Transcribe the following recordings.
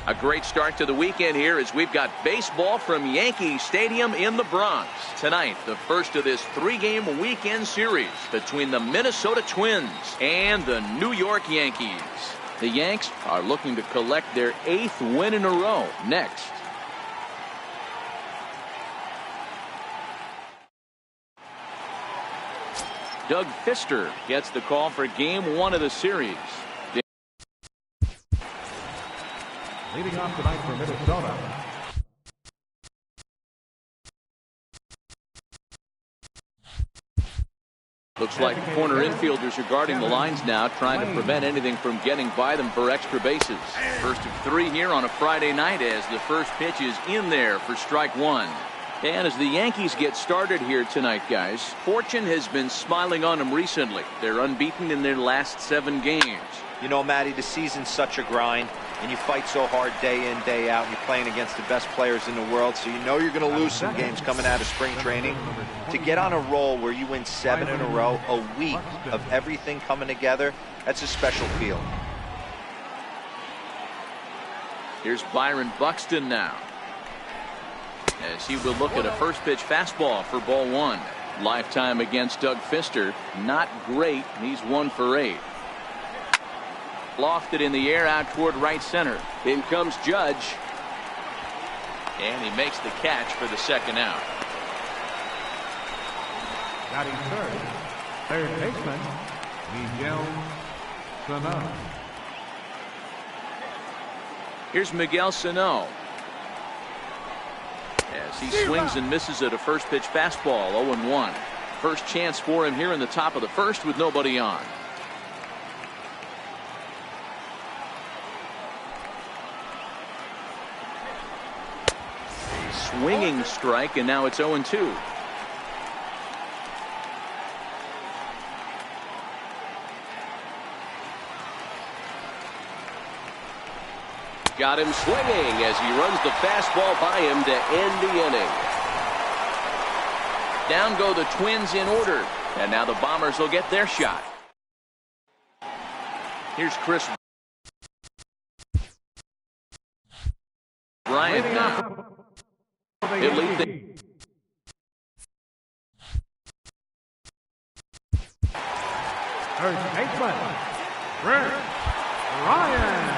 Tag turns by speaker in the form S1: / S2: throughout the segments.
S1: A great start to the weekend here as we've got baseball from Yankee Stadium in the Bronx. Tonight, the first of this three-game weekend series between the Minnesota Twins and the New York Yankees. The Yanks are looking to collect their 8th win in a row next. Doug Fister gets the call for game 1 of the series.
S2: Leading off tonight for Minnesota.
S1: Looks like corner infielders are guarding the lines now, trying to prevent anything from getting by them for extra bases. First of 3 here on a Friday night as the first pitch is in there for strike 1. And as the Yankees get started here tonight, guys, fortune has been smiling on them recently. They're unbeaten in their last 7 games.
S3: You know, Matty, the season's such a grind, and you fight so hard day in, day out, and you're playing against the best players in the world, so you know you're going to lose some games coming out of spring training. To get on a roll where you win 7 in a row, a week of everything coming together, that's a special feeling.
S1: Here's Byron Buxton now, as he will look at a first pitch fastball for ball 1. Lifetime against Doug Fister, not great. He's 1 for 8. Lofted in the air out toward right center. In comes Judge, and he makes the catch for the second out.
S2: Batting third baseman, Miguel Sano.
S1: Here's Miguel Sano, as he swings and misses at a first pitch fastball. 0-1. First chance for him here in the top of the first with nobody on. Swinging strike, and now it's 0-2. Got him swinging as he runs the fastball by him to end the inning. Down go the Twins in order, and now the Bombers will get their shot. Here's Chris Bryant now. He'll lead the
S2: First baseman, Chris Bryant.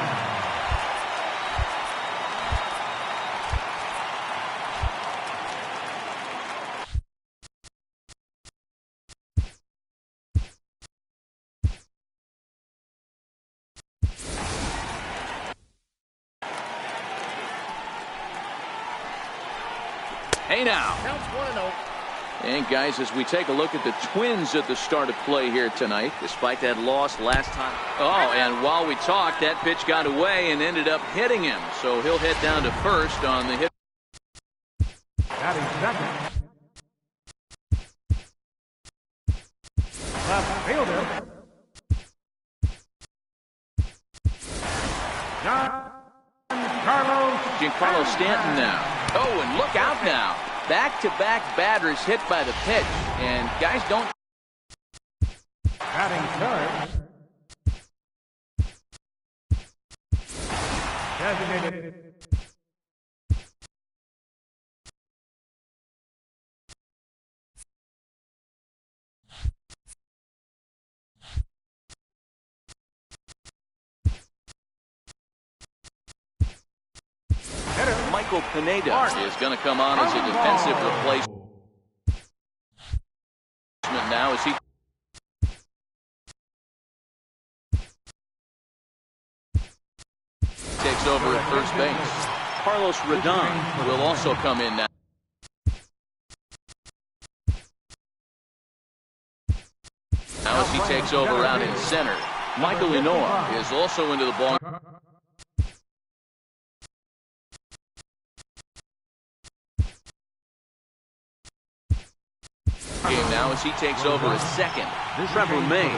S1: Hey now. And guys, as we take a look at the Twins at the start of play here tonight, despite that loss last time. Oh, and while we talked, that pitch got away and ended up hitting him. So he'll head down to first on the hit.
S2: Batting second, left fielder,
S1: Giancarlo Stanton now. Oh, and look out now. Back-to-back batters hit by the pitch. And guys don't.
S2: batting third, designated
S1: Michael Pineda is going to come on as a defensive replacement now as he takes over at first base. Carlos Rodon will also come in now. Now as he takes over out in center. Michael Inoue is also into the ball. Game now as he takes over at second. Trevor May.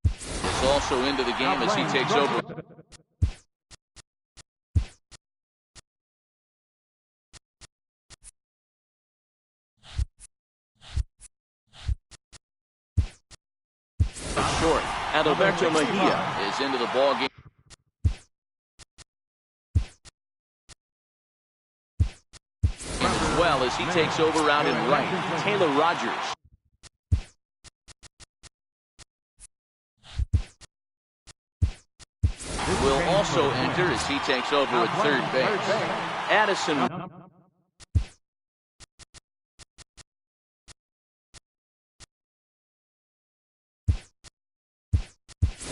S1: Is also into the game as he takes over. short. Adalberto Mejia is into the ballgame. As well as he takes over out in right. Taylor Rogers. Will also enter as he takes over at third base. Addison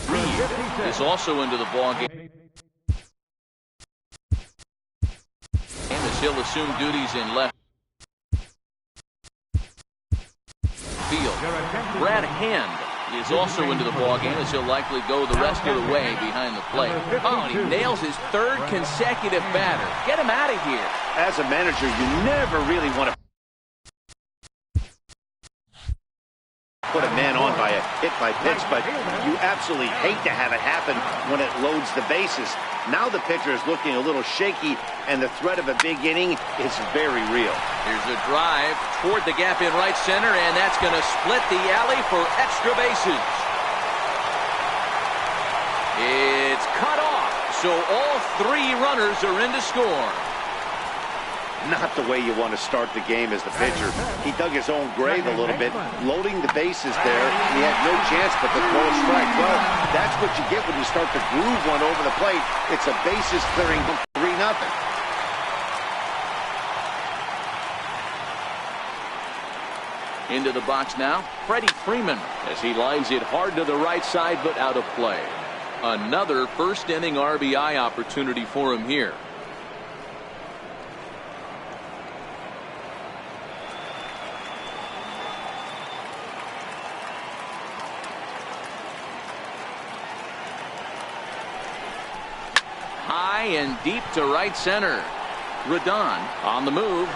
S1: Reed is also into the ballgame. And as he'll assume duties in left field. Brad Hand is also into the ballgame as he'll likely go the rest of the way behind the plate. Oh, and he nails his third consecutive batter. Get him out of here.
S4: As a manager, you never really want to put a man on by a hit by pitch, but you absolutely hate to have it happen when it loads the bases. Now the pitcher is looking a little shaky, and the threat of a big inning is very real.
S1: Here's a drive toward the gap in right center, and that's going to split the alley for extra bases. It's cut off, so all three runners are in to score.
S4: Not the way you want to start the game as the pitcher. He dug his own grave a little bit, loading the bases there. He had no chance but to throw a strike. Well, that's what you get when you start to groove one over the plate. It's a bases clearing 3-0.
S1: Into the box now, Freddie Freeman as he lines it hard to the right side but out of play. Another first inning RBI opportunity for him here. High and deep to right center. Rodon on the move.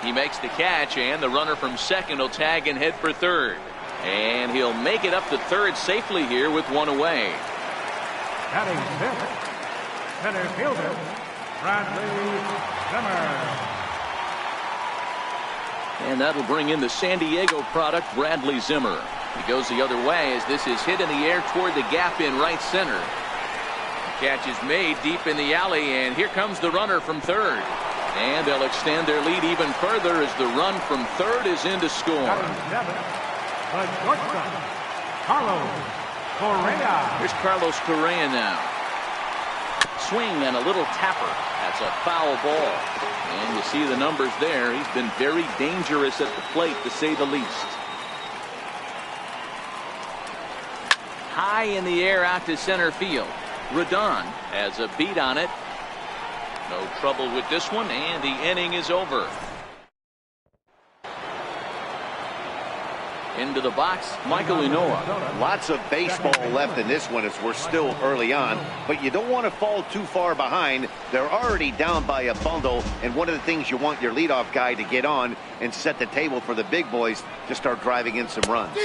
S1: He makes the catch, and the runner from second will tag and head for third. And he'll make it up to third safely here with one away.
S2: Batting fifth, center fielder, Bradley Zimmer.
S1: And that'll bring in the San Diego product, Bradley Zimmer. He goes the other way as this is hit in the air toward the gap in right center. Catch is made deep in the alley, and here comes the runner from third. And they'll extend their lead even further as the run from third is in to score.
S2: The shortstop, Carlos Correa.
S1: Here's Carlos Correa now. Swing and a little tapper. That's a foul ball. And you see the numbers there. He's been very dangerous at the plate, to say the least. High in the air out to center field. Rodon has a beat on it. No trouble with this one, and the inning is over. Into the box, Michael Inoue.
S4: Lots of baseball left in this one as we're still early on, but you don't want to fall too far behind. They're already down by a bundle, and one of the things you want your leadoff guy to get on and set the table for the big boys to start driving in some runs.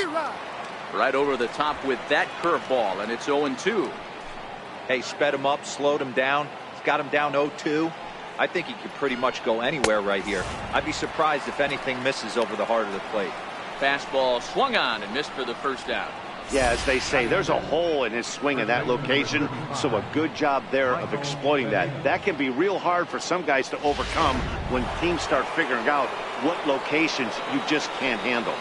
S1: Right over the top with that curveball, and it's 0-2.
S3: Hey, sped him up, slowed him down. He's got him down 0-2. I think he could pretty much go anywhere right here. I'd be surprised if anything misses over the heart of the plate.
S1: Fastball swung on and missed for the first out.
S4: Yeah, as they say, there's a hole in his swing in that location, so a good job there of exploiting that. That can be real hard for some guys to overcome when teams start figuring out what locations you just can't handle.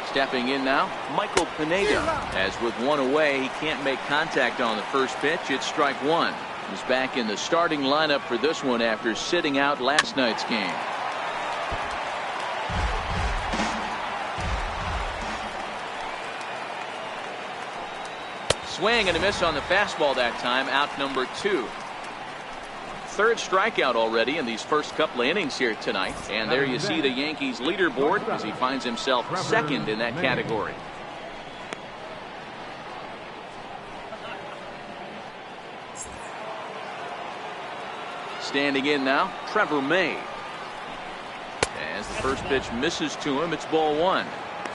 S1: Stepping in now, Michael Pineda. As with one away, he can't make contact on the first pitch. It's strike one. He's back in the starting lineup for this one after sitting out last night's game. Swing and a miss on the fastball that time, out number 2. Third strikeout already in these first couple of innings here tonight. And there you see the Yankees leaderboard as he finds himself second in that category. Standing in now, Trevor May. As the first pitch misses to him, it's ball one.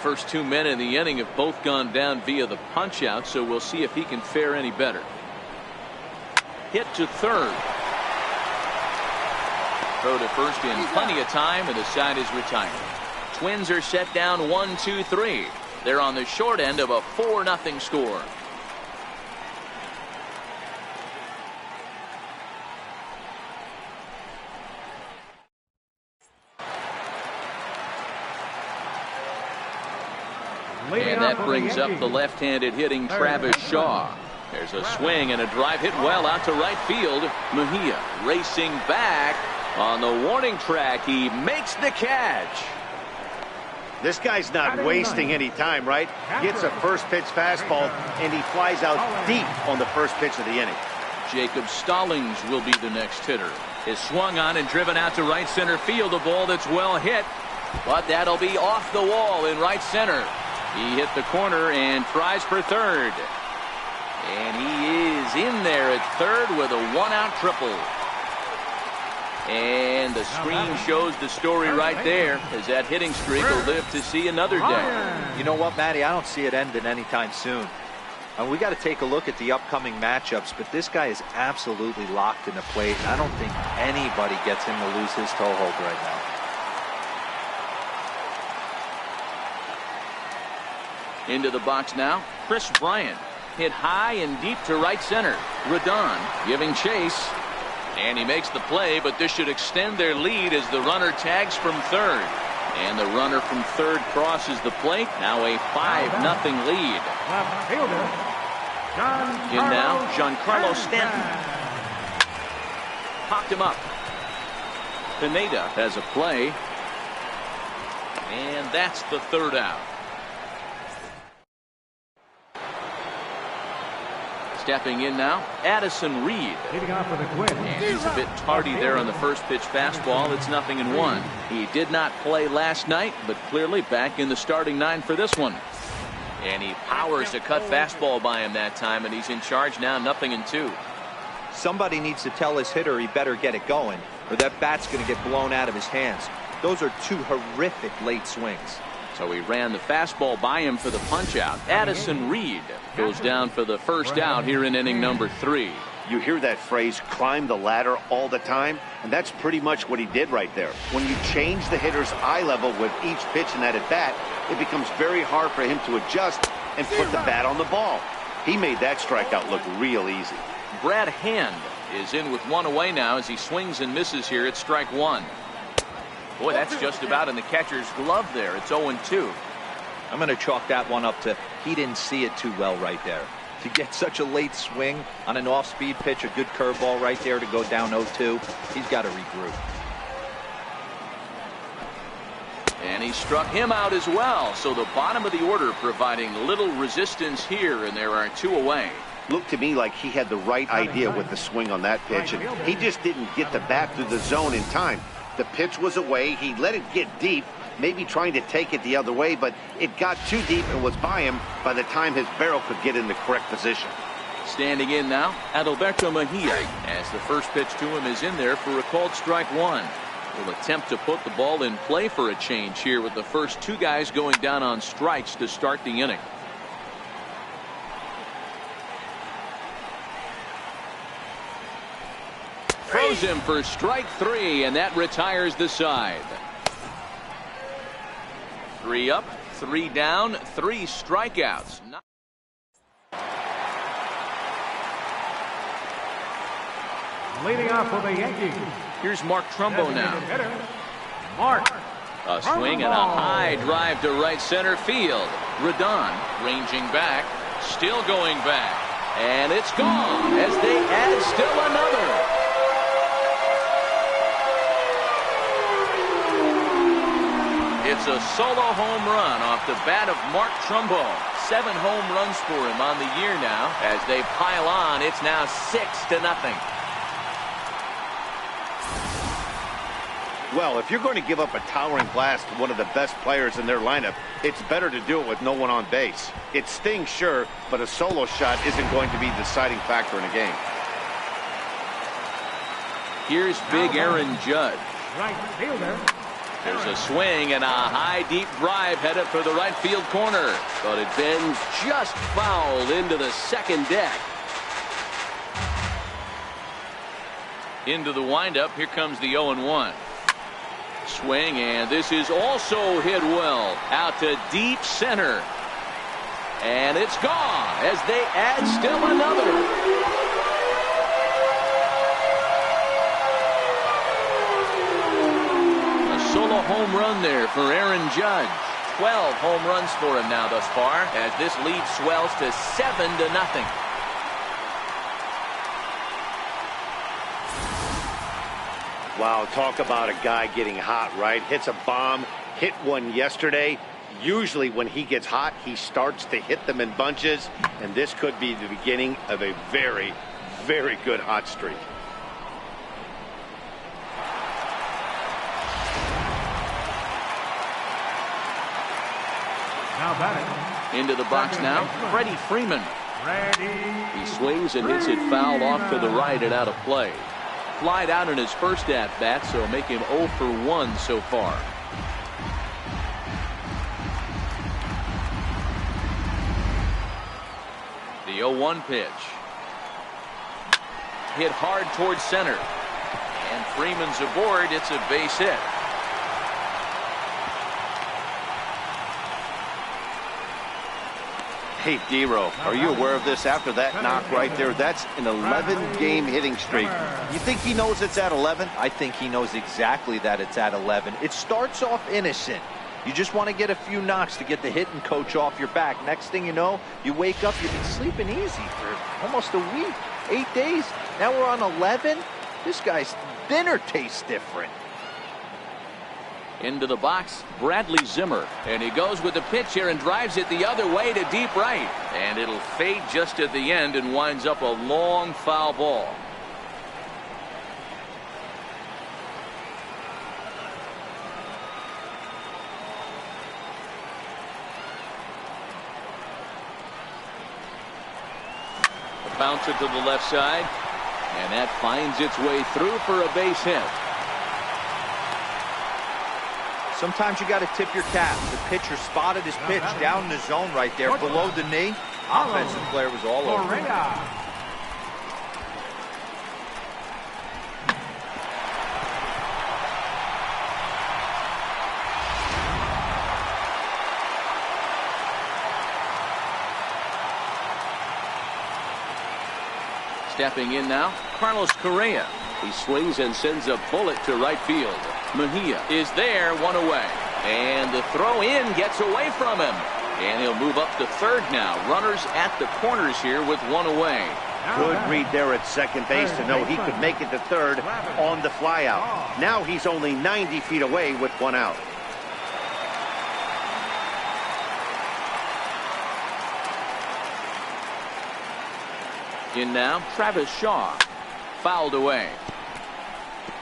S1: First 2 men in the inning have both gone down via the punch out, so we'll see if he can fare any better. Hit to third. Throw to first in plenty of time, and the side is retired. Twins are set down 1-2-3. They're on the short end of a 4-0 score. And that brings up the left-handed hitting Travis Shaw. There's a swing and a drive hit well out to right field. Mejia racing back on the warning track. He makes the catch.
S4: This guy's not wasting any time, right? Gets a first pitch fastball, and he flies out deep on the first pitch of the inning.
S1: Jacob Stallings will be the next hitter. Is swung on and driven out to right center field. A ball that's well hit, but that'll be off the wall in right center. He hit the corner and tries for third. And he is in there at third with a 1-out triple. And the screen shows the story right there, as that hitting streak will live to see another day.
S3: You know what, Matty? I don't see it ending anytime soon. And we got to take a look at the upcoming matchups, but this guy is absolutely locked in the plate, and I don't think anybody gets him to lose his toehold right now.
S1: Into the box now, Chris Bryant. Hit high and deep to right center. Rodon giving chase. And he makes the play, but this should extend their lead as the runner tags from third. And the runner from third crosses the plate. Now a 5-0 lead. In now, Giancarlo Stanton. Popped him up. Pineda has a play. And that's the third out. Stepping in now, Addison Reed. And he's a bit tardy there on the first pitch fastball. It's 0-1. He did not play last night, but clearly back in the starting 9 for this one. And he powers a cut fastball by him that time, and he's in charge now, 0-2.
S3: Somebody needs to tell his hitter he better get it going, or that bat's going to get blown out of his hands. Those are two horrific late swings.
S1: So he ran the fastball by him for the punch-out. Addison Reed goes down for the first out here in inning number 3.
S4: You hear that phrase, climb the ladder, all the time, and that's pretty much what he did right there. When you change the hitter's eye level with each pitch in that at-bat, it becomes very hard for him to adjust and put the bat on the ball. He made that strikeout look real easy.
S1: Brad Hand is in with 1 away now as he swings and misses here at strike 1. Boy, that's just about in the catcher's glove there. It's 0-2.
S3: I'm going to chalk that one up to he didn't see it too well right there. To get such a late swing on an off-speed pitch, a good curveball right there to go down 0-2, he's got to regroup.
S1: And he struck him out as well. So the bottom of the order providing little resistance here, and there are 2 away.
S4: Looked to me like he had the right idea with the swing on that pitch, and he just didn't get the bat through the zone in time. The pitch was away. He let it get deep, maybe trying to take it the other way, but it got too deep and was by him by the time his barrel could get in the correct position.
S1: Standing in now, Adalberto Mejia, as the first pitch to him is in there for a called strike 1. Will attempt to put the ball in play for a change here with the first 2 guys going down on strikes to start the inning. Throws him for strike 3, and that retires the side. 3 up, 3 down, 3 strikeouts.
S2: Leading off for the Yankees.
S1: Here's Mark Trumbo now.
S2: Mark.
S1: A swing and a high drive to right center field. Rodon ranging back, still going back, and it's gone as they add still another. It's a solo home run off the bat of Mark Trumbo. 7 home runs for him on the year now. As they pile on, it's now 6-0.
S4: Well, if you're going to give up a towering blast to one of the best players in their lineup, it's better to do it with no one on base. It stings, sure, but a solo shot isn't going to be the deciding factor in a game.
S1: Here's big Aaron Judge.
S2: Right fielder.
S1: There's a swing and a high deep drive headed for the right field corner, but it bends just foul into the second deck. Into the windup, here comes the 0-1. Swing, and this is also hit well out to deep center. And it's gone as they add still another. A solo home run there for Aaron Judge. 12 home runs for him now thus far as this lead swells to 7-0.
S4: Wow, talk about a guy getting hot, right? Hits a bomb, hit one yesterday. Usually when he gets hot, he starts to hit them in bunches, and this could be the beginning of a very, very good hot streak.
S2: Now batting.
S1: Into the box now, Freddie Freeman. He swings and hits it foul off to the right and out of play. Flied out in his first at-bat, so make him 0 for 1 so far. The 0-1 pitch. Hit hard towards center. And Freeman's aboard. It's a base hit.
S4: Hey, D-Row, are you aware of this? After that knock right there, that's an 11-game hitting streak. You think he knows it's at 11?
S3: I think he knows exactly that it's at 11. It starts off innocent. You just want to get a few knocks to get the hitting coach off your back. Next thing you know, you wake up, you've been sleeping easy for almost a week, 8 days. Now we're on 11. This guy's dinner tastes different.
S1: Into the box, Bradley Zimmer. And he goes with the pitch here and drives it the other way to deep right. And it'll fade just at the end and winds up a long foul ball. Bounce it to the left side. And that finds its way through for a base hit.
S3: Sometimes you got to tip your cap. The pitcher spotted his pitch down in the zone right there below the knee. Offensive player was all over it.
S1: Stepping in now, Carlos Correa. He swings and sends a bullet to right field. Mejia is there, one away. And the throw in gets away from him. And he'll move up to third now. Runners at the corners here with one away.
S4: Good read there at second base to know he could make it to third on the flyout. Now he's only 90 feet away with one out.
S1: In now, Travis Shaw. Fouled away.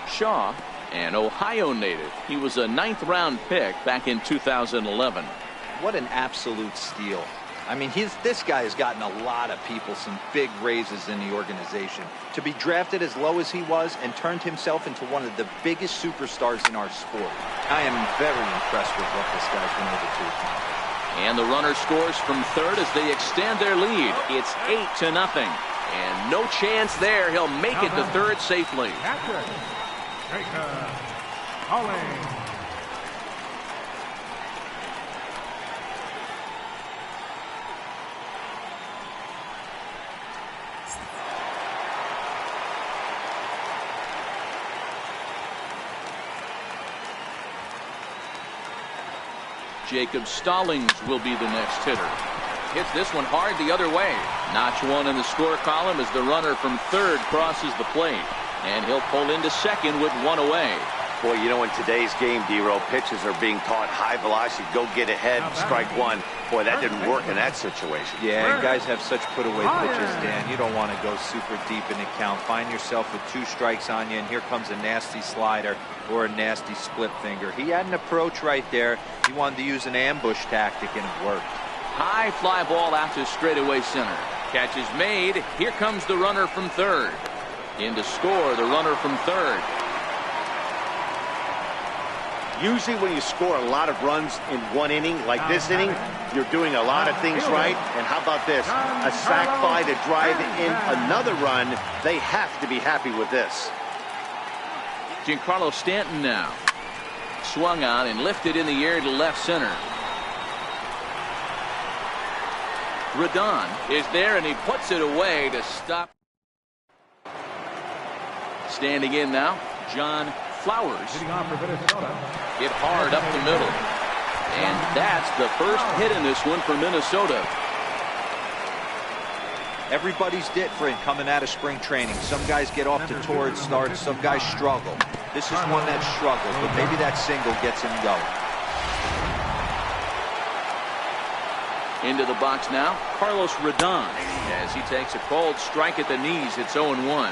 S1: Shaw, an Ohio native. He was a 9th-round pick back in 2011.
S3: What an absolute steal. I mean, this guy has gotten a lot of people some big raises in the organization. To be drafted as low as he was and turned himself into one of the biggest superstars in our sport. I am very impressed with what this guy's been able to accomplish.
S1: And the runner scores from third as they extend their lead. It's 8-0. And no chance there. He'll make it to third safely. Jacob Stallings will be the next hitter. Hits this one hard the other way. Notch one in the score column as the runner from third crosses the plate. And he'll pull into second with one away.
S4: Boy, you know, in today's game, D-Row, pitchers are being taught high velocity, go get ahead, strike one. Boy, that didn't work in that situation.
S3: Yeah, and guys have such put-away pitches, Dan. You don't want to go super deep in the count. Find yourself with 2 strikes on you, and here comes a nasty slider or a nasty split finger. He had an approach right there. He wanted to use an ambush tactic, and it worked.
S1: High fly ball out to straightaway center. Catch is made. Here comes the runner from third. In to score, the runner from third.
S4: Usually when you score a lot of runs in one inning, like this inning, you're doing a lot of things right. And how about this? A sac fly to drive in another run. They have to be happy with this.
S1: Giancarlo Stanton now. Swung on and lifted in the air to left center. Rodon is there, and he puts it away to stop. Standing in now, John Flowers.
S2: Hitting off for Minnesota.
S1: Hit hard up the middle. And that's the first hit in this one for Minnesota.
S3: Everybody's different coming out of spring training. Some guys get off to torrid starts. Some guys struggle. This is one that struggles, but maybe that single gets him going.
S1: Into the box now, Carlos Rodon, as he takes a called strike at the knees. It's 0-1.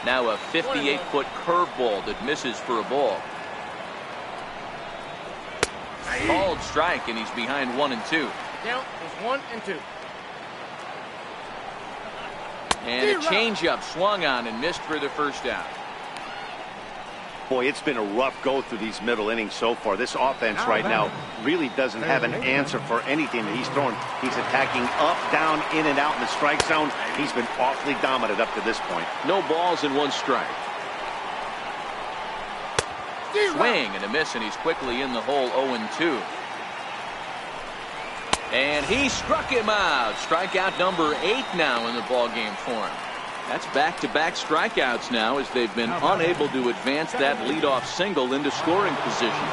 S1: Now a 58-foot curveball that misses for a ball. Called strike, and he's behind 1-2.
S5: Count is 1-2.
S1: And a changeup swung on and missed for the first out.
S4: Boy, it's been a rough go through these middle innings so far. This offense right now really doesn't have an answer for anything that he's throwing. He's attacking up, down, in and out in the strike zone. He's been awfully dominant up to this point.
S1: No balls and 1 strike. Swing and a miss, and he's quickly in the hole. 0-2. And he struck him out. Strikeout number 8 now in the ball game for him. That's back-to-back strikeouts now, as they've been unable to advance that leadoff single into scoring position.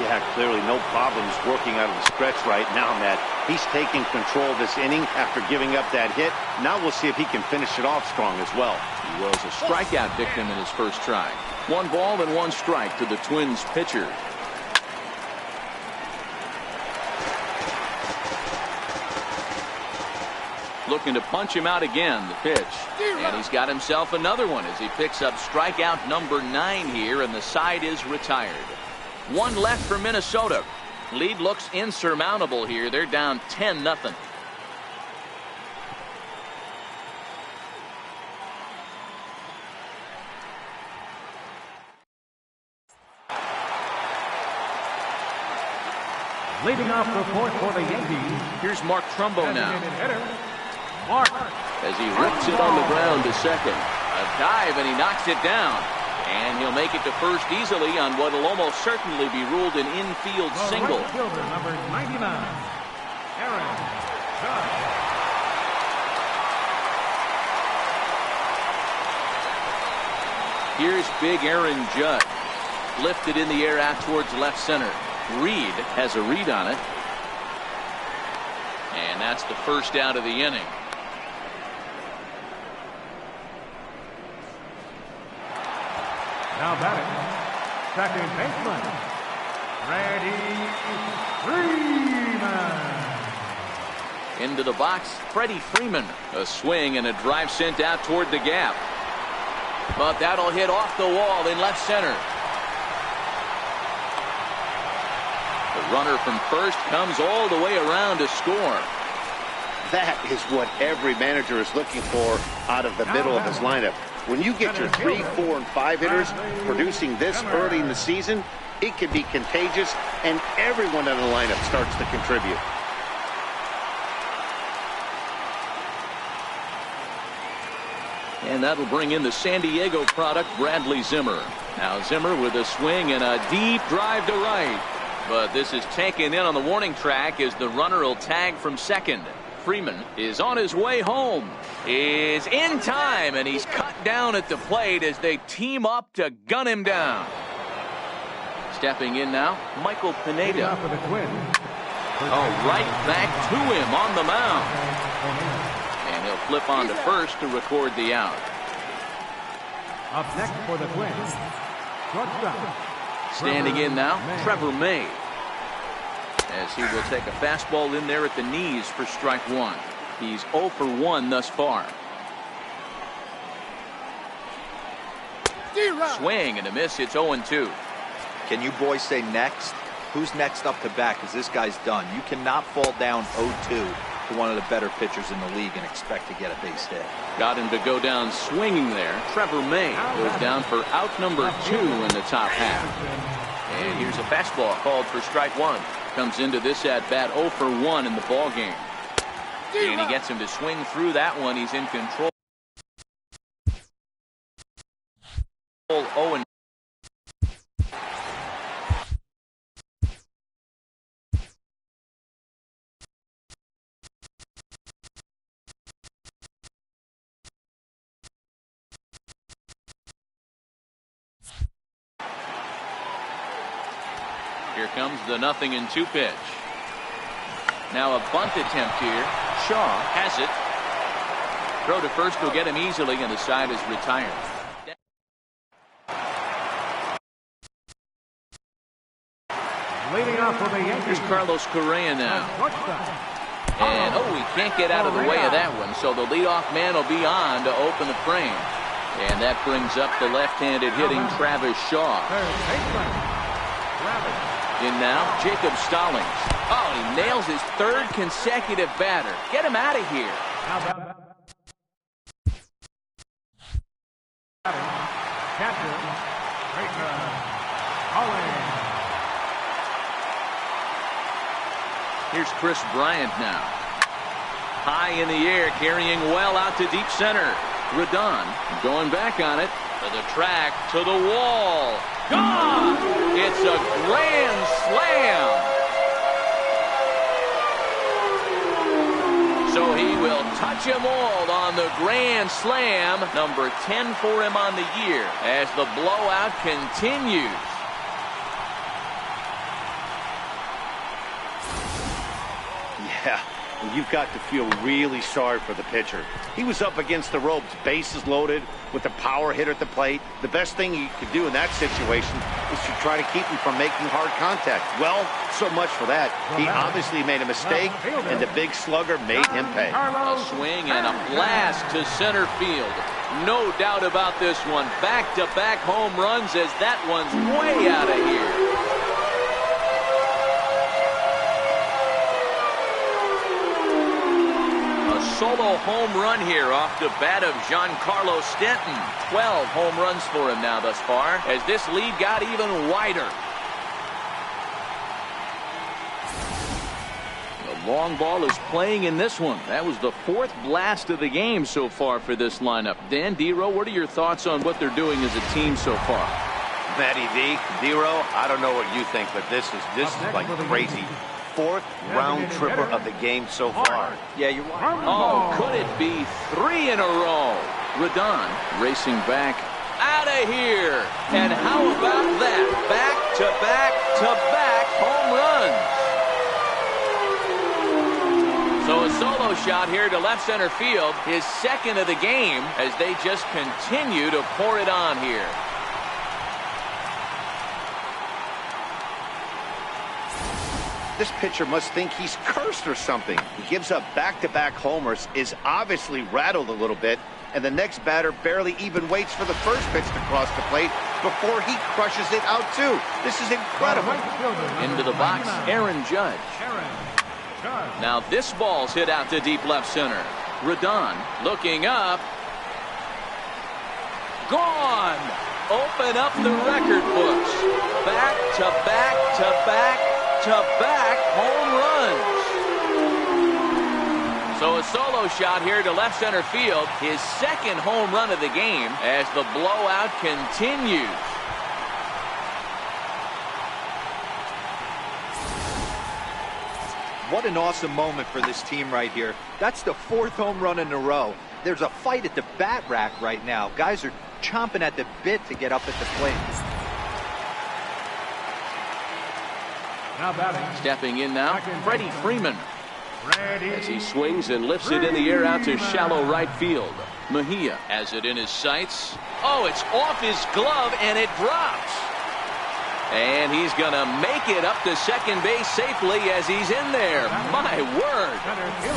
S4: Yeah, clearly no problems working out of the stretch right now, Matt. He's taking control of this inning after giving up that hit. Now we'll see if he can finish it off strong as well.
S1: He was a strikeout victim in his first try. 1 ball and 1 strike to the Twins pitcher. Looking to punch him out again, the pitch. And he's got himself another one as he picks up strikeout number 9 here, and the side is retired. 1 left for Minnesota. Lead looks insurmountable here. They're down 10-0.
S2: Leading off the fourth for the Yankees.
S1: Here's Mark Trumbo now.
S2: Mark.
S1: As he rips it on the ground to second. A dive, and he knocks it down. And he'll make it to first easily on what will almost certainly be ruled an infield single.
S2: Right fielder, number 99, Aaron Judge.
S1: Here's big Aaron Judge. Lifted in the air out towards left center. Reed has a read on it. And that's the first out of the inning.
S2: Now batting, second baseman, Freddie Freeman.
S1: Into the box, Freddie Freeman. A swing and a drive sent out toward the gap. But that'll hit off the wall in left center. The runner from first comes all the way around to score.
S4: That is what every manager is looking for out of the middle of his lineup. When you get your 3, 4, and 5 hitters producing this early in the season, it can be contagious, and everyone in the lineup starts to contribute.
S1: And that'll bring in the San Diego product, Bradley Zimmer. Now Zimmer with a swing and a deep drive to right. But this is taken in on the warning track as the runner will tag from second. Freeman is on his way home. Is in time, and he's cut down at the plate as they team up to gun him down. Stepping in now, Michael Pineda. Oh, right back to him on the mound. And he'll flip on to first to record the out.
S2: Up next for the Twins, shortstop.
S1: Standing in now, Trevor May. As he will take a fastball in there at the knees for strike 1. He's 0 for 1 thus far. Swing and a miss. It's 0-2.
S3: Can you boys say next? Who's next up to bat? Because this guy's done. You cannot fall down 0-2 to one of the better pitchers in the league and expect to get a base hit.
S1: Got him to go down swinging there. Trevor May goes down for out number 2 in the top half. And here's a fastball called for strike 1. Comes into this at bat 0 for 1 in the ball game. And he gets him to swing through that one. He's in control. 0-. Here comes the 0-2 pitch. Now a bunt attempt here. Shaw has it. Throw to first will get him easily, and the side is retired.
S2: Leading off for the Yankees.
S1: Here's Carlos Correa now. And he can't get out of the way of that one, so the leadoff man will be on to open the frame. And that brings up the left-handed hitting Travis Shaw. In now, Jacob Stallings. Oh, he nails his third consecutive batter. Get him out of here. Here's Chris Bryant now. High in the air, carrying well out to deep center. Rodon going back on it. To the track, to the wall. Gone! It's a grand slam. So he will touch them all on the grand slam. Number 10 for him on the year as the blowout continues.
S4: Yeah, and you've got to feel really sorry for the pitcher. He was up against the ropes, bases loaded, with the power hitter at the plate. The best thing you could do in that situation is to try to keep him from making hard contact. Well, so much for that. He obviously made a mistake, and the big slugger made him pay.
S1: A swing and a blast to center field. No doubt about this one. Back-to-back home runs as that one's way out of here. Solo home run here off the bat of Giancarlo Stanton. 12 home runs for him now thus far as this lead got even wider. The long ball is playing in this one. That was the 4th blast of the game so far for this lineup. Dan, D-Row, what are your thoughts on what they're doing as a team so far?
S4: Matty V, D-Row, I don't know what you think, but this is like crazy. 4th round tripper of the game so far.
S3: Yeah, you're right.
S1: Oh, could it be 3 in a row? Rodon racing back out of here. And how about that? Back-to-back-to-back home runs. So a solo shot here to left center field, his 2nd of the game as they just continue to pour it on here.
S4: This pitcher must think he's cursed or something. He gives up back-to-back homers, is obviously rattled a little bit, and the next batter barely even waits for the first pitch to cross the plate before he crushes it out too. This is incredible.
S1: Into the box, Aaron Judge. Now this ball's hit out to deep left center. Rodon looking up. Gone! Open up the record books. Back-to-back-to-back home runs. So a solo shot here to left center field, his 2nd home run of the game as the blowout continues.
S3: What an awesome moment for this team right here. That's the 4th home run in a row. There's a fight at the bat rack right now. Guys are chomping at the bit to get up at the plate.
S2: Now batting.
S1: Stepping in now, Freddie Freeman. As he swings and lifts it in the air out to shallow right field. Mejia has it in his sights. Oh, it's off his glove and it drops. And he's going to make it up to second base safely as he's in there. My word.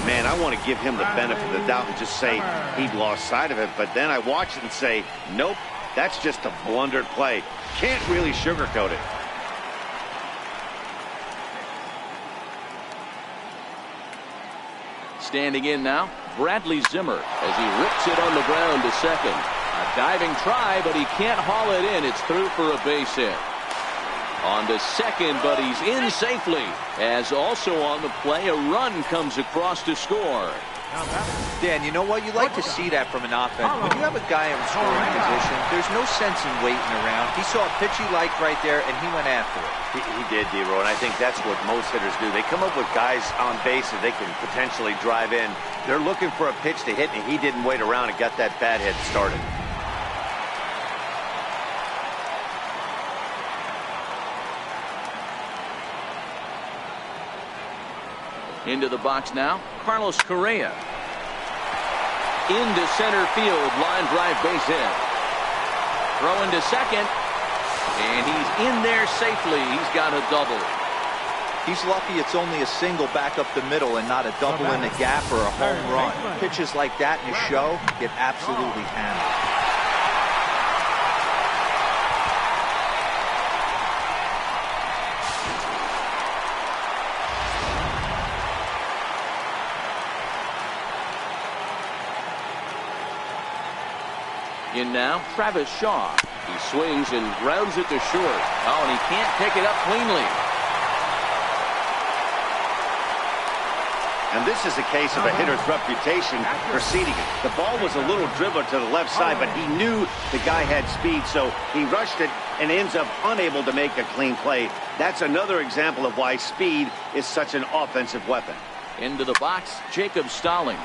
S4: Man, I want to give him the benefit of the doubt and just say he lost sight of it. But then I watch it and say, nope, that's just a blundered play. Can't really sugarcoat it.
S1: Standing in now, Bradley Zimmer as he rips it on the ground to second. A diving try, but he can't haul it in. It's through for a base hit. On to second, but he's in safely. As also on the play, a run comes across to score.
S3: Dan, you know what? You like to see that from an offense. When you have a guy in scoring position, there's no sense in waiting around. He saw a pitch he liked right there, and he went after it.
S4: He did, D-Row, and I think that's what most hitters do. They come up with guys on base that they can potentially drive in. They're looking for a pitch to hit, and he didn't wait around and got that bat head started.
S1: Into the box now, Carlos Correa. Into center field, line drive, base hit. Throw into second, and he's in there safely. He's got a double.
S3: He's lucky it's only a single back up the middle and not a double in the gap or a home run. Pitches like that in a show get absolutely hammered.
S1: In now, Travis Shaw. He swings and grounds it to short. Oh, and he can't pick it up cleanly.
S4: And this is a case of a hitter's reputation preceding it. The ball was a little dribbler to the left side, but he knew the guy had speed, so he rushed it and ends up unable to make a clean play. That's another example of why speed is such an offensive weapon.
S1: Into the box, Jacob Stallings.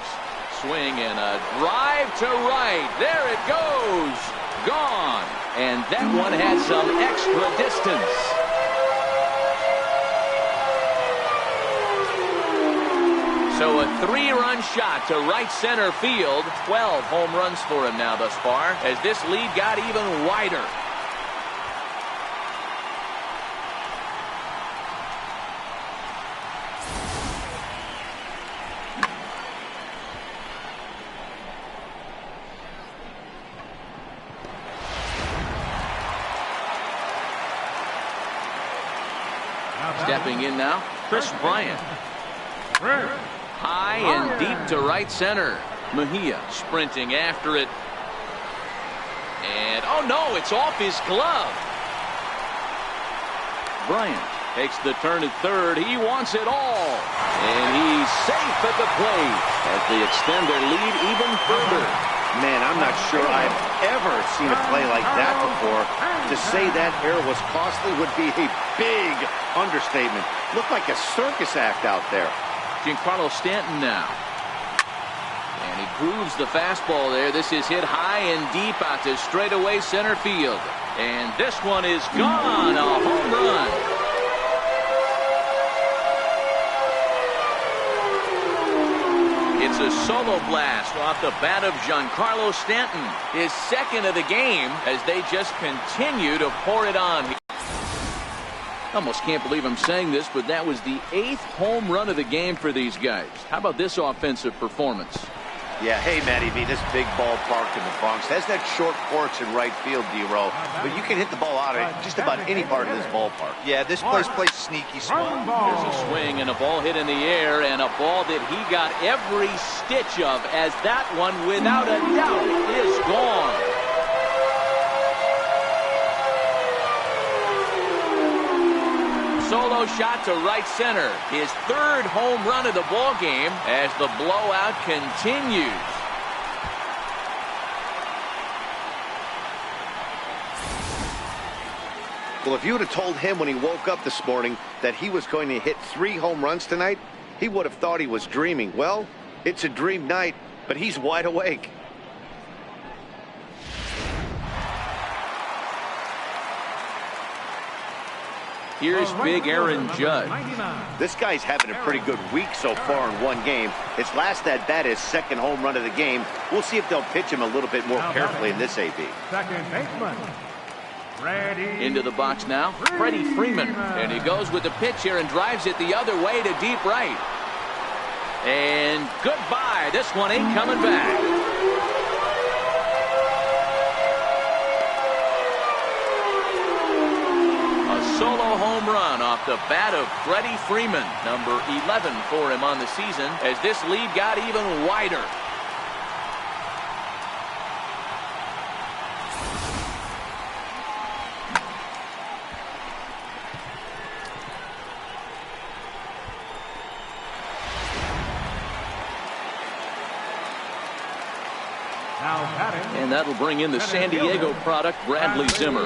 S1: Swing and a drive to right. There it goes. Gone. And that one had some extra distance. So a 3-run shot to right center field. 12 home runs for him now thus far, as this lead got even wider. Stepping in now, Chris Bryant. High and deep to right center. Mejia sprinting after it. And, oh no, it's off his glove. Bryant takes the turn at third. He wants it all. And he's safe at the plate as they extend their lead even further.
S4: Man, I'm not sure I've ever seen a play like that before. To say that error was costly would be a big understatement. Looked like a circus act out there.
S1: Giancarlo Stanton now. And he grooves the fastball there. This is hit high and deep out to straightaway center field. And this one is gone. A home run. It's a solo blast off the bat of Giancarlo Stanton. His second of the game as they just continue to pour it on. Almost can't believe I'm saying this, but that was the 8th home run of the game for these guys. How about this offensive performance?
S4: Yeah, hey, Matty V, this big ballpark in the Bronx has that short porch in right field, D-Row, but you can hit the ball out of just about any part of this ballpark.
S3: Yeah, this place plays sneaky small.
S1: There's a swing and a ball hit in the air, and a ball that he got every stitch of, as that one, without a doubt, is gone. Solo shot to right center. His 3rd home run of the ball game as the blowout continues.
S4: Well, if you would have told him when he woke up this morning that he was going to hit 3 home runs tonight, he would have thought he was dreaming. Well, it's a dream night, but he's wide awake.
S1: Here's big Aaron Judge.
S4: This guy's having a pretty good week so far in one game. His last at bat is 2nd home run of the game. We'll see if they'll pitch him a little bit more carefully in this AB.
S2: Second baseman.
S1: Into the box now, Freddie Freeman. And he goes with the pitch here and drives it the other way to deep right. And goodbye. This one ain't coming back. Solo home run off the bat of Freddie Freeman, number 11 for him on the season, as this lead got even wider. And that'll bring in the San Diego product, Bradley Zimmer.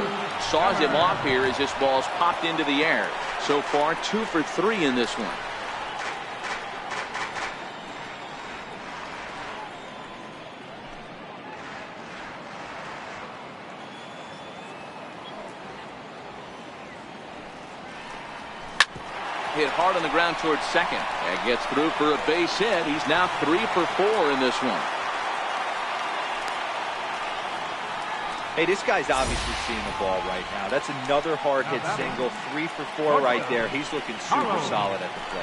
S1: Saws him off here as this ball's popped into the air. So far, 2 for 3 in this one. hit hard on the ground towards second. That gets through for a base hit. He's now 3 for 4 in this one.
S3: Hey, this guy's obviously seeing the ball right now. That's another hard hit single. 3 for 4 right there. He's looking super solid at the plate.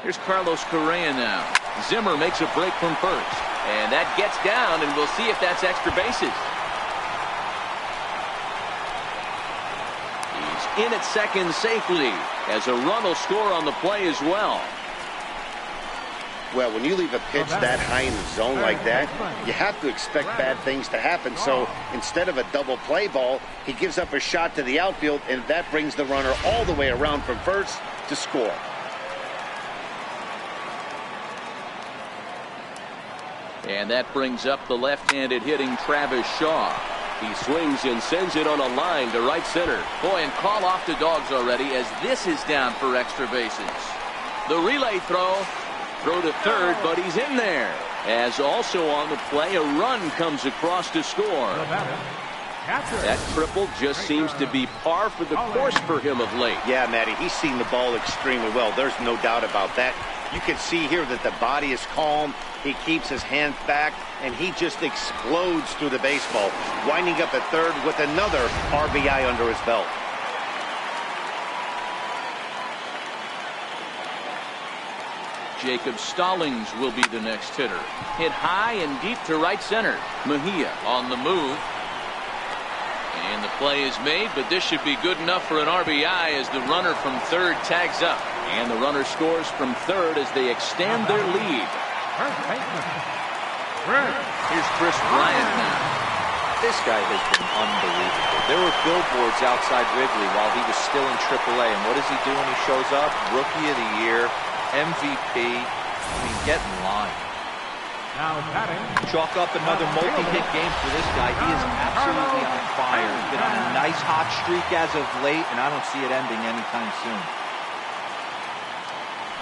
S1: Here's Carlos Correa now. Zimmer makes a break from first. And that gets down, and we'll see if that's extra bases. He's in at second safely, as a run will score on the play as well.
S4: Well, when you leave a pitch that high in the zone like that, you have to expect bad things to happen. So instead of a double play ball, he gives up a shot to the outfield, and that brings the runner all the way around from first to score.
S1: And that brings up the left-handed hitting Travis Shaw. He swings and sends it on a line to right center. Boy, and call off the dogs already, as this is down for extra bases. The relay throw to third, but he's in there. As also on the play, a run comes across to score. That triple just seems to be par for the course for him of late.
S4: Yeah, Matty, he's seen the ball extremely well. There's no doubt about that. You can see here that the body is calm. He keeps his hands back, and he just explodes through the baseball, winding up at third with another RBI under his belt.
S1: Jacob Stallings will be the next hitter. Hit high and deep to right center. Mejia on the move. And the play is made, but this should be good enough for an RBI as the runner from third tags up. And the runner scores from third as they extend their lead. Here's Chris Bryant now.
S3: This guy has been unbelievable. There were billboards outside Wrigley while he was still in AAA. And what does he do when he shows up? Rookie of the Year, MVP. I mean, get in line. Chalk up another multi-hit game for this guy. He is absolutely on fire. He's been on a nice hot streak as of late, and I don't see it ending anytime soon.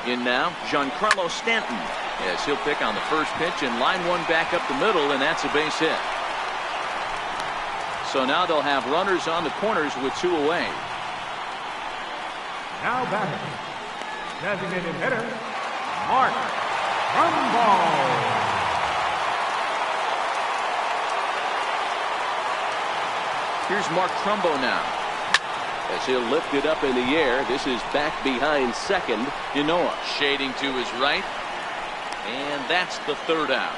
S1: In now, Giancarlo Stanton, as he'll pick on the first pitch and line one back up the middle, and that's a base hit. So now they'll have runners on the corners with 2 away.
S2: Now batting, designated hitter, Mark Trumbo.
S1: Here's Mark Trumbo now, as he'll lift it up in the air. This is back behind second. Ynoa shading to his right, and that's the third out.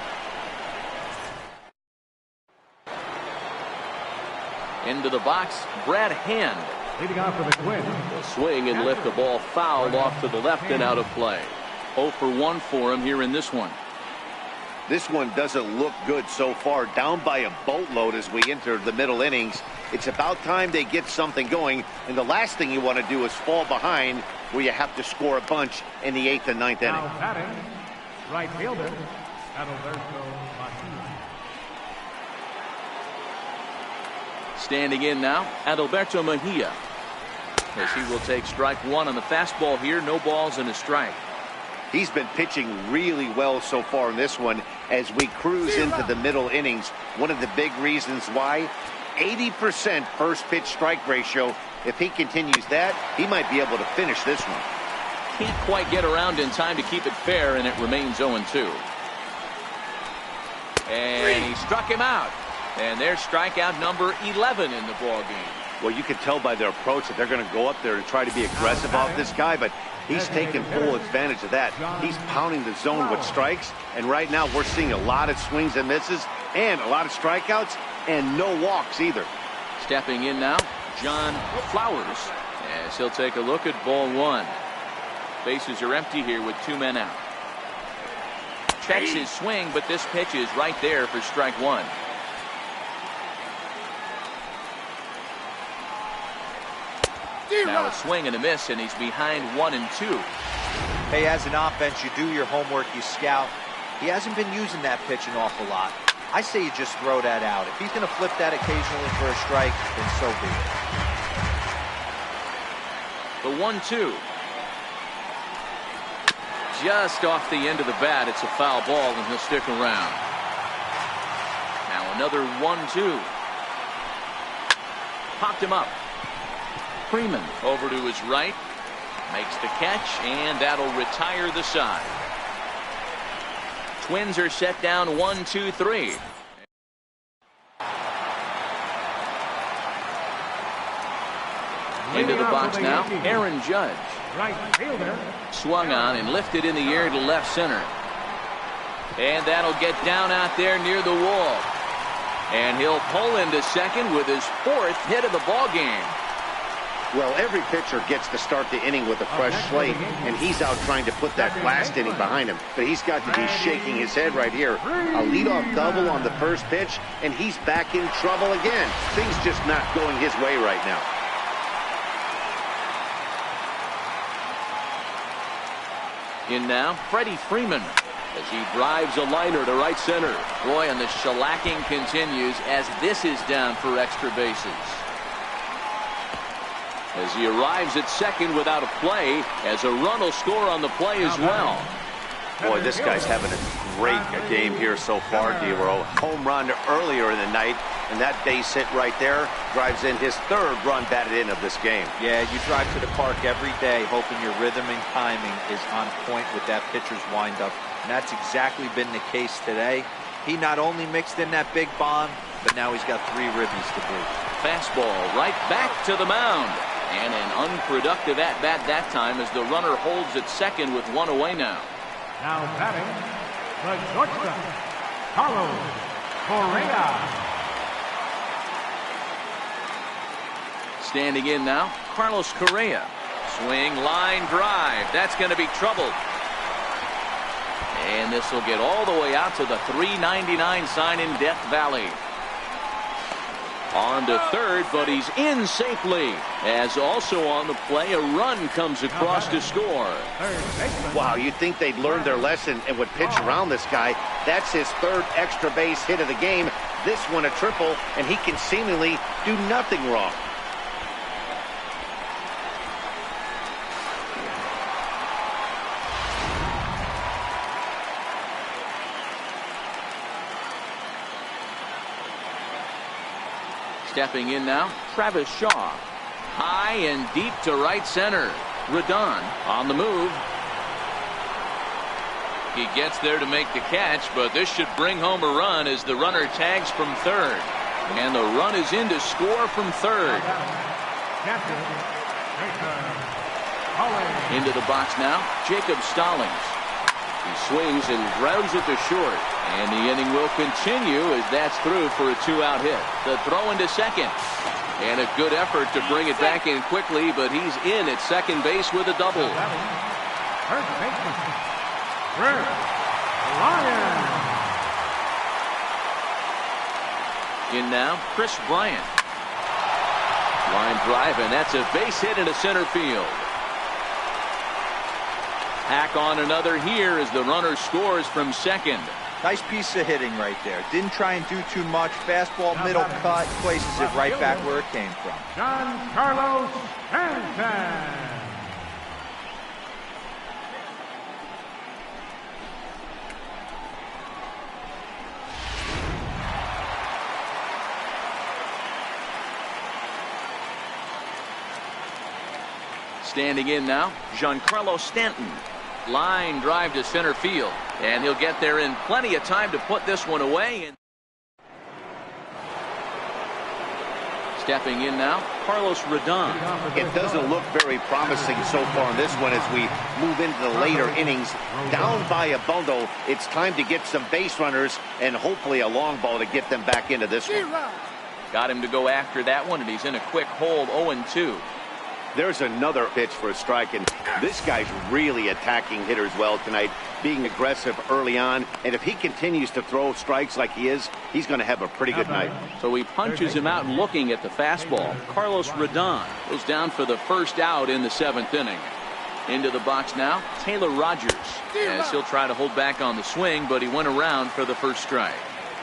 S1: Into the box, Brad Hand.
S2: Leading off for the Twins.
S1: Will swing and lift the ball foul off to the left and out of play. 0 for 1 for him here in this one.
S4: This one doesn't look good so far. Down by a boatload as we enter the middle innings. It's about time they get something going. And the last thing you want to do is fall behind where you have to score a bunch in the 8th and 9th inning.
S2: Now batting, right fielder, Adalberto Martinez.
S1: Standing in now, Adalberto Mejia, as he will take strike one on the fastball here. No balls and a strike.
S4: He's been pitching really well so far in this one as we cruise into the middle innings. One of the big reasons why, 80% first pitch strike ratio. If he continues that, he might be able to finish this one.
S1: Can't quite get around in time to keep it fair, and it remains 0-2. And he struck him out. And there's strikeout number 11 in the ball game.
S4: Well, you can tell by their approach that they're going to go up there and try to be aggressive off this guy, but he's taking full advantage of that. He's pounding the zone with strikes, and right now we're seeing a lot of swings and misses and a lot of strikeouts and no walks either.
S1: Stepping in now, John Flowers, as he'll take a look at ball one. Bases are empty here with 2 men out. Checks his swing, but this pitch is right there for strike one. Now a swing and a miss, and he's behind 1-2.
S3: Hey, as an offense, you do your homework, you scout. He hasn't been using that pitch an awful lot. I say you just throw that out. If he's going to flip that occasionally for a strike, then so be
S1: 1-2. Just off the end of the bat. It's a foul ball, and he'll stick around. Now another 1-2. Popped him up. Freeman over to his right. Makes the catch, and that'll retire the side. Twins are set down 1-2-3. Into the box now, Aaron Judge.
S2: Right fielder.
S1: Swung on and lifted in the air to left center. And that'll get down out there near the wall. And he'll pull into second with his 4th hit of the ball game.
S4: Well, every pitcher gets to start the inning with a fresh slate, and he's out trying to put that last inning behind him. But he's got to be shaking his head right here. A leadoff double on the first pitch, and he's back in trouble again. Things just not going his way right now.
S1: In now, Freddie Freeman as he drives a liner to right center. Boy, and the shellacking continues as this is down for extra bases. As he arrives at second without a play, as a run will score on the play as well.
S4: Boy, this guy's having a great game here so far, D-Row. Home run earlier in the night, and that base hit right there drives in his 3rd run batted in of this game.
S3: Yeah, you drive to the park every day hoping your rhythm and timing is on point with that pitcher's windup, and that's exactly been the case today. He not only mixed in that big bomb, but now he's got 3 ribbies to boot.
S1: Fastball right back to the mound. And an unproductive at-bat that time as the runner holds at second with 1 away now.
S2: Now batting, the shortstop, Carlos Correa.
S1: Standing in now, Carlos Correa. Swing, line, drive. That's going to be trouble. And this will get all the way out to the 399 sign in Death Valley. On to third, but he's in safely. As also on the play, a run comes across to score.
S4: Wow, you'd think they'd learned their lesson and would pitch around this guy. That's his 3rd extra base hit of the game. This one a triple, and he can seemingly do nothing wrong.
S1: Stepping in now, Travis Shaw. High and deep to right center. Rodon on the move. He gets there to make the catch, but this should bring home a run as the runner tags from third. And the run is in to score from third. Into the box now, Jacob Stallings. He swings and grounds it to short. And the inning will continue as that's through for a 2-out hit. The throw into second. And a good effort to bring it back in quickly, but he's in at second base with a double. In now, Chris Bryant. Line drive, and that's a base hit into center field. Hack on another here as the runner scores from second.
S3: Nice piece of hitting right there. Didn't try and do too much. Fastball, middle cut, places it right back where it came from.
S2: Giancarlo Stanton.
S1: Standing in now, Giancarlo Stanton. Line drive to center field, and he'll get there in plenty of time to put this one away. And stepping in now, Carlos Rodon.
S4: It doesn't look very promising so far in this one as we move into the later innings. Down by a bundle, it's time to get some base runners and hopefully a long ball to get them back into this one.
S1: Got him to go after that one, and he's in a quick hold, 0-2.
S4: There's another pitch for a strike, and this guy's really attacking hitters well tonight, being aggressive early on, and if he continues to throw strikes like he is, he's going to have a pretty good night.
S1: So he punches him out looking at the fastball. Carlos Rodon goes down for the first out in the 7th inning. Into the box now, Taylor Rogers, as he'll try to hold back on the swing, but he went around for the first strike.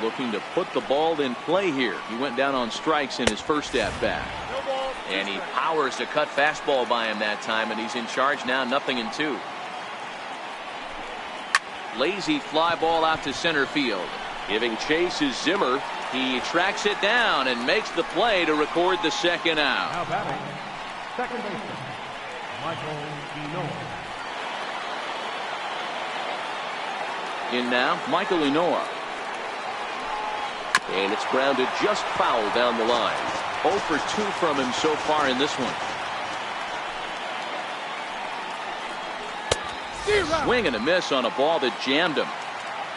S1: Looking to put the ball in play here. He went down on strikes in his first at-bat. And he powers a cut fastball by him that time, and he's in charge now, 0-2. Lazy fly ball out to center field. Giving chase is Zimmer. He tracks it down and makes the play to record the second out.
S2: Now batting, second baseman, Michael Enoa.
S1: In now, Michael Enoa. And it's grounded just foul down the line. 0 for 2 from him so far in this one. Swing and a miss on a ball that jammed him.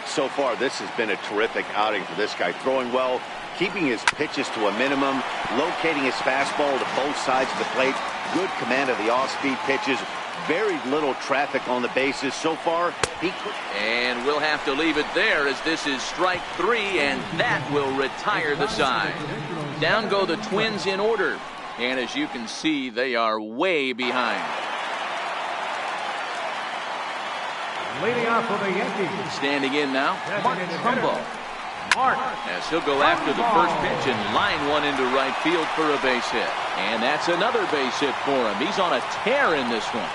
S4: So far, this has been a terrific outing for this guy. Throwing well, keeping his pitches to a minimum, locating his fastball to both sides of the plate. Good command of the off-speed pitches. Very little traffic on the bases. So far,
S1: and we'll have to leave it there as this is strike 3, and that will retire the side. Down go the Twins in order. And as you can see, they are way behind.
S2: Leading off for the Yankees.
S1: Standing in now, Mark Trumbo. As he'll go after the first pitch and line one into right field for a base hit. And that's another base hit for him. He's on a tear in this one.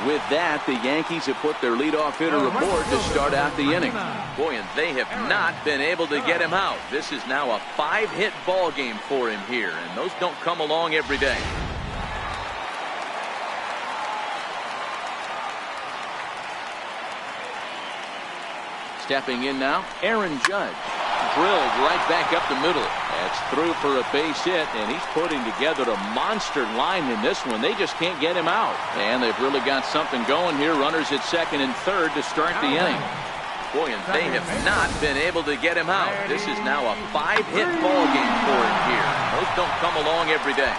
S1: With that, the Yankees have put their leadoff hitter aboard to start out the inning. Boy, and they have not been able to get him out. This is now a 5-hit ball game for him here, and those don't come along every day. Stepping in now, Aaron Judge. Drilled right back up the middle. That's through for a base hit, and he's putting together a monster line in this one. They just can't get him out. And they've really got something going here. Runners at second and third to start the inning. Boy, and they have not been able to get him out. This is now a 5-hit ball game for him here. Those don't come along every day.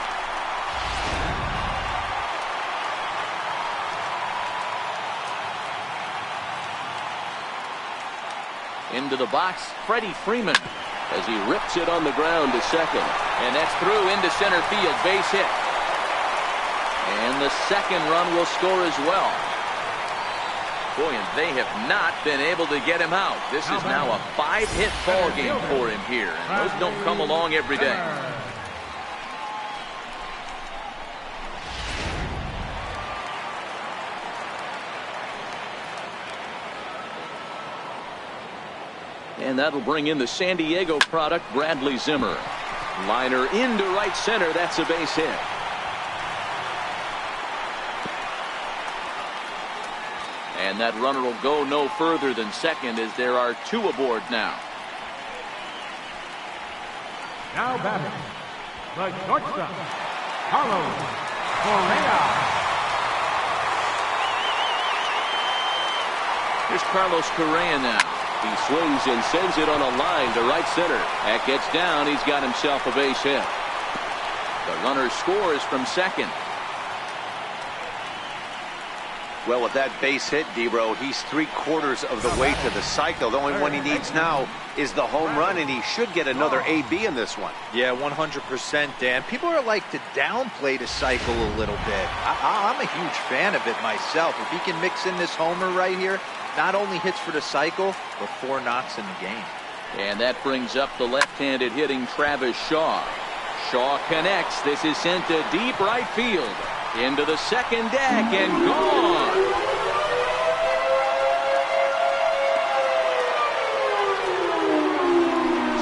S1: Into the box, Freddie Freeman as he rips it on the ground to second. And that's through into center field, base hit. And the second run will score as well. Boy, and they have not been able to get him out. This is now a 5-hit ball game for him here. And those don't come along every day. And that'll bring in the San Diego product, Bradley Zimmer. Liner into right center. That's a base hit. And that runner will go no further than second as there are 2 aboard now.
S2: Now batting, the shortstop, Carlos Correa.
S1: Here's Carlos Correa now. He swings and sends it on a line to right center. That gets down. He's got himself a base hit. The runner scores from second.
S3: Well, with that base hit, D-Row, he's 3/4 of the way to the cycle. The only one he needs now is the home run, and he should get another AB in this one. Yeah, 100%, Dan. People are like to downplay the cycle a little bit. I'm a huge fan of it myself. If he can mix in this homer right here, not only hits for the cycle, but 4 knocks in the game.
S1: And that brings up the left-handed hitting Travis Shaw. Shaw connects. This is sent to deep right field. Into the second deck and gone.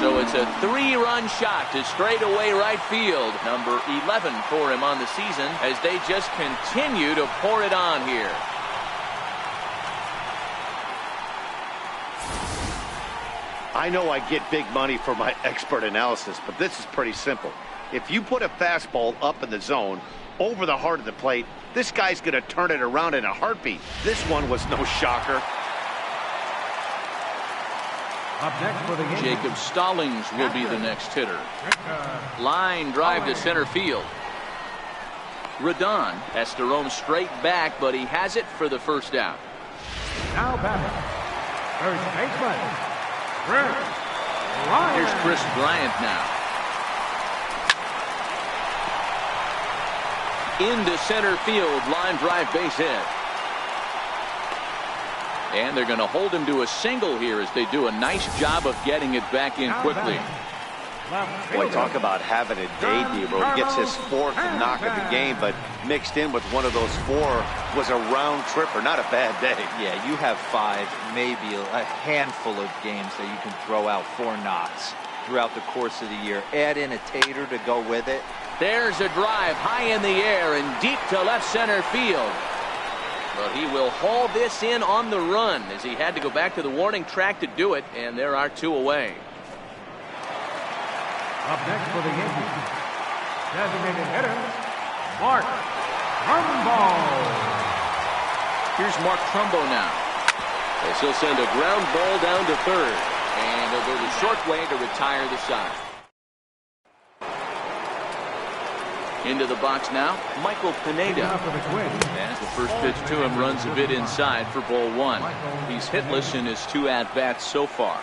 S1: So it's a 3-run shot to straightaway right field. Number 11 for him on the season as they just continue to pour it on here.
S4: I know I get big money for my expert analysis, but this is pretty simple. If you put a fastball up in the zone, over the heart of the plate, this guy's going to turn it around in a heartbeat. This one was no shocker.
S2: Up next for the Yankees,
S1: Jacob Stallings will be the next hitter. Line drive to center field. Rodon has to roam straight back, but he has it for the first out.
S2: now batting, first baseman, Chris Bryant.
S1: Here's Chris Bryant now. Into center field, line drive base hit. And they're going to hold him to a single here as they do a nice job of getting it back in quickly.
S2: Left
S4: Boy,
S2: fielder.
S4: talk about having a day, Debro. He gets his 4th knock of the game, but mixed in with one of those 4 was a round tripper. Not a bad day.
S3: Yeah, you have 5, maybe a handful of games that you can throw out 4 knocks throughout the course of the year. Add in a tater to go with it.
S1: There's a drive high in the air and deep to left center field. But he will haul this in on the run as he had to go back to the warning track to do it, and there are 2 away.
S2: Up next for the Yankees, designated hitter, Mark Trumbo.
S1: Here's Mark Trumbo now. As he'll send a ground ball down to third. And he'll go the short way to retire the side. Into the box now, Michael Pineda.
S2: For the Twins.
S1: As the first pitch to him runs a bit inside for ball 1. He's hitless in his 2 at-bats so far.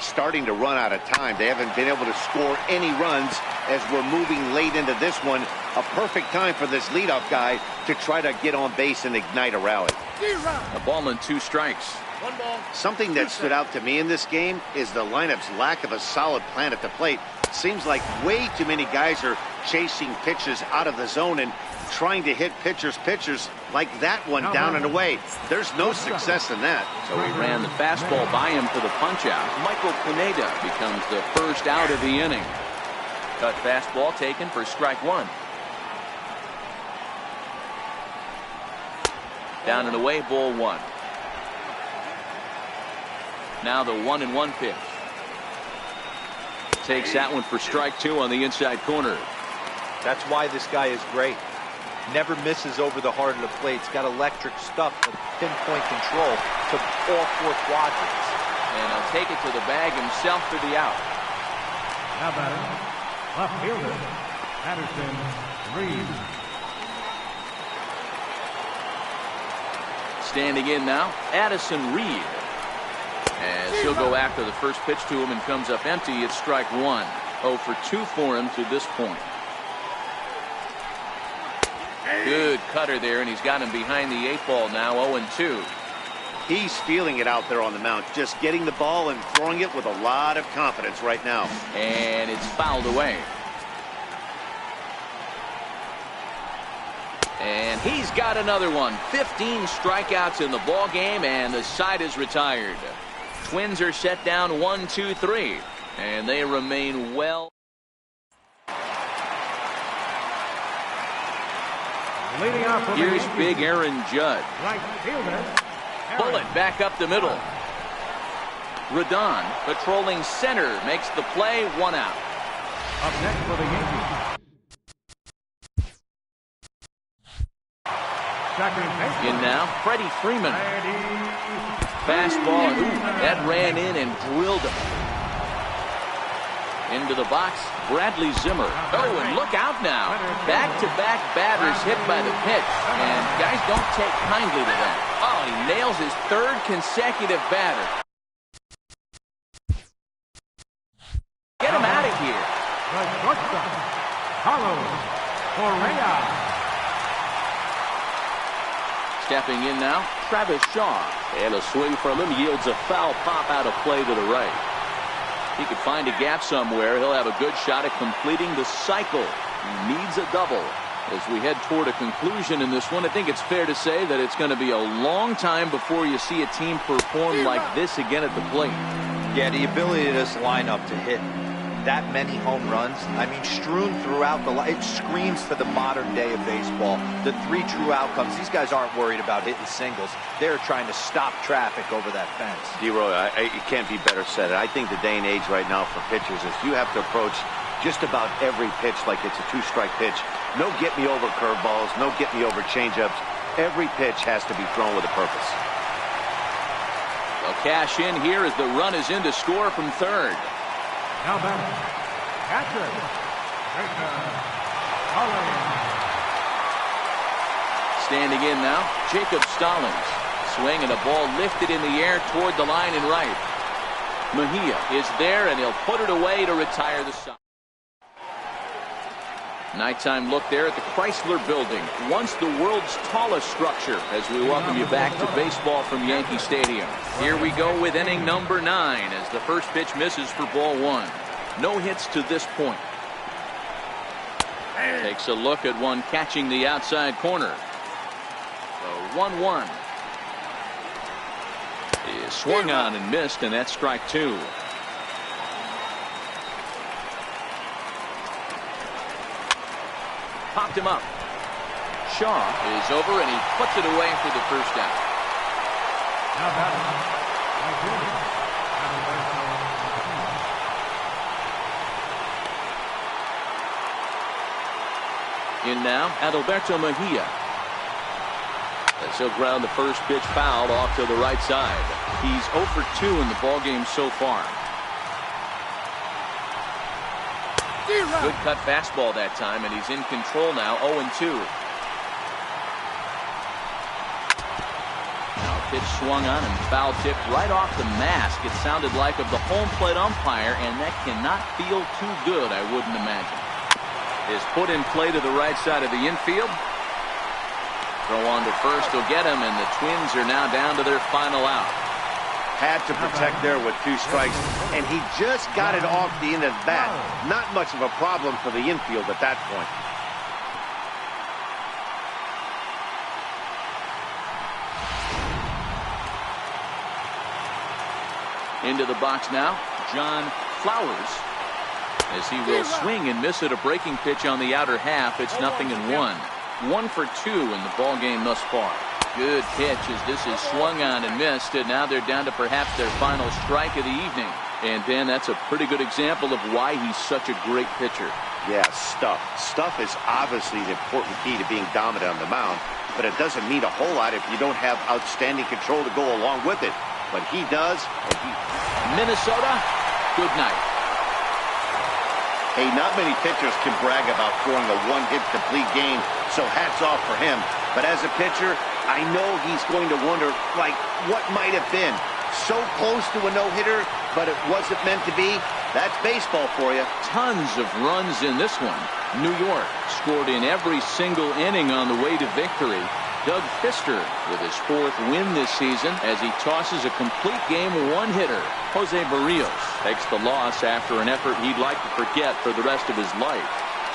S4: Starting to run out of time. They haven't been able to score any runs as we're moving late into this one. A perfect time for this leadoff guy to try to get on base and ignite a rally.
S1: A ball and 2 strikes.
S5: 1 ball.
S4: Something that stood out to me in this game is the lineup's lack of a solid plan at the plate. Seems like way too many guys are chasing pitches out of the zone and trying to hit pitchers like that one down and away. There's no success in that.
S1: So he ran the fastball by him for the punch-out. Michael Pineda becomes the first out of the inning. Cut fastball taken for strike 1. Down and away, ball 1. Now the 1-1 pitch. Takes that one for strike 2 on the inside corner.
S3: That's why this guy is great. Never misses over the heart of the plate. He's got electric stuff to pinpoint control to all 4 quadrants.
S1: And he'll take it to the bag himself for the out.
S2: Now batting, left fielder, Addison Reed.
S1: Standing in now, Addison Reed. As he'll go after the first pitch to him and comes up empty, it's strike 1. 0 for 2 for him to this point. Good cutter there, and he's got him behind the 8 ball now, 0-2.
S4: He's feeling it out there on the mound, just getting the ball and throwing it with a lot of confidence right now.
S1: And it's fouled away. And he's got another one. 15 strikeouts in the ball game, and the side is retired. Twins are set down 1-2-3, and they remain well.
S2: Leading off for the
S1: Here's
S2: Yankees,
S1: big Aaron Judd.
S2: right fielder,
S1: Bullet back up the middle. Rodon patrolling center makes the play, 1 out.
S2: Up next for the Yankees, second baseman,
S1: In now, Freddie Freeman. Fastball, and that ran in and drilled him. Into the box, Bradley Zimmer. Oh, and look out now. Back-to-back batters hit by the pitch. And guys don't take kindly to that. Oh, he nails his 3rd consecutive batter. Get him out of here.
S2: the shortstop, Carlos Correa.
S1: Stepping in now, Travis Shaw. And a swing from him yields a foul pop out of play to the right. He could find a gap somewhere. He'll have a good shot at completing the cycle. He needs a double. As we head toward a conclusion in this one, I think it's fair to say that it's going to be a long time before you see a team perform like this again at the plate.
S3: Yeah, the ability of this lineup to hit that many home runs, I mean, strewn throughout the line, it screams for the modern day of baseball. The 3 true outcomes. These guys aren't worried about hitting singles. They're trying to stop traffic over that fence.
S4: D-Roy, it can't be better said. I think the day and age right now for pitchers is you have to approach just about every pitch like it's a 2-strike pitch. No get-me-over curveballs, no get-me-over changeups. Every pitch has to be thrown with a purpose.
S1: They'll cash in here as the run is in to score from third.
S2: Now batting, catcher,
S1: Standing in now, Jacob Stallings. Swing and a ball lifted in the air toward the line and right. Mejia is there, and he'll put it away to retire the side. Nighttime look there at the Chrysler Building, once the world's tallest structure, as we welcome you back to baseball from Yankee Stadium. Here we go with inning number 9 as the first pitch misses for ball 1. No hits to this point. Takes a look at one catching the outside corner. So 1-1. He swung on and missed, and that's strike two. Popped him up. Shaw is over, and he puts it away for the first out.
S2: Now batting, right fielder,
S1: In now, Adalberto Mejia. As he'll ground the first pitch foul off to the right side. He's 0 for 2 in the ballgame so far. Good cut fastball that time, and he's in control now, 0-2. Now pitch swung on and foul tipped right off the mask. It sounded like of the home plate umpire, and that cannot feel too good, I wouldn't imagine. Is put in play to the right side of the infield. Throw on to first will get him, and the Twins are now down to their final out.
S4: Had to protect there with 2 strikes, and he just got it off the end of the bat. Not much of a problem for the infield at that point.
S1: Into the box now, John Flowers. As he will swing and miss at a breaking pitch on the outer half. It's 0-1. 1 for 2 in the ball game thus far. Good pitch as this is swung on and missed, and now they're down to perhaps their final strike of the evening. And Ben, that's a pretty good example of why he's such a great pitcher.
S4: Yeah, stuff. Stuff is obviously the important key to being dominant on the mound, but it doesn't mean a whole lot if you don't have outstanding control to go along with it. But he does.
S1: Minnesota, good night.
S4: Hey, not many pitchers can brag about throwing a one-hit complete game, so hats off for him. But as a pitcher, I know he's going to wonder, like, what might have been. So close to a no-hitter, but it wasn't meant to be. That's baseball for you.
S1: Tons of runs in this one. New York scored in every single inning on the way to victory. Doug Fister with his 4th win this season as he tosses a complete game one-hitter. Jose Barrios takes the loss after an effort he'd like to forget for the rest of his life.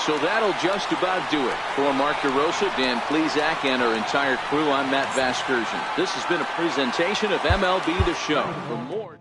S1: So that'll just about do it. For Mark DeRosa, Dan Plesac, and our entire crew, I'm Matt Vasgersian. This has been a presentation of MLB The Show. For more